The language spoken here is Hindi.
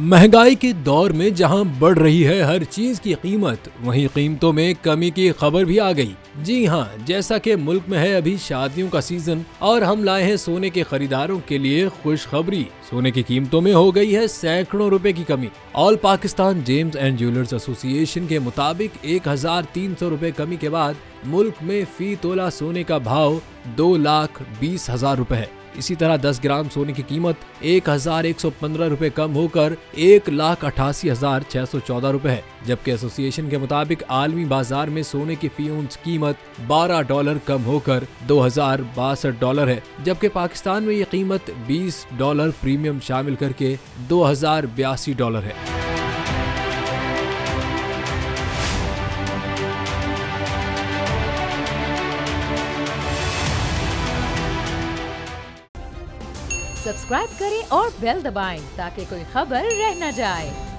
महंगाई के दौर में जहां बढ़ रही है हर चीज की कीमत, वहीं कीमतों में कमी की खबर भी आ गई। जी हां, जैसा कि मुल्क में है अभी शादियों का सीजन और हम लाए हैं सोने के खरीदारों के लिए खुशखबरी। सोने की कीमतों में हो गई है सैकड़ों रुपए की कमी। All Pakistan James and jewellers association के मुताबिक 1300 रुपए कमी के बाद मुल्क में फी तोला सोने का भाव 2,20,000 रुपए है। इसी तरह 10 ग्राम सोने की कीमत 1,115 रुपए कम होकर 1,88,614 रुपए है, जबकि एसोसिएशन के मुताबिक आलमी बाजार में सोने की फी औंस कीमत $12 कम होकर $2,062 है, जबकि पाकिस्तान में ये कीमत $20 प्रीमियम शामिल करके $2,082 है। सब्सक्राइब करें और बेल दबाएं ताकि कोई खबर रह न जाए।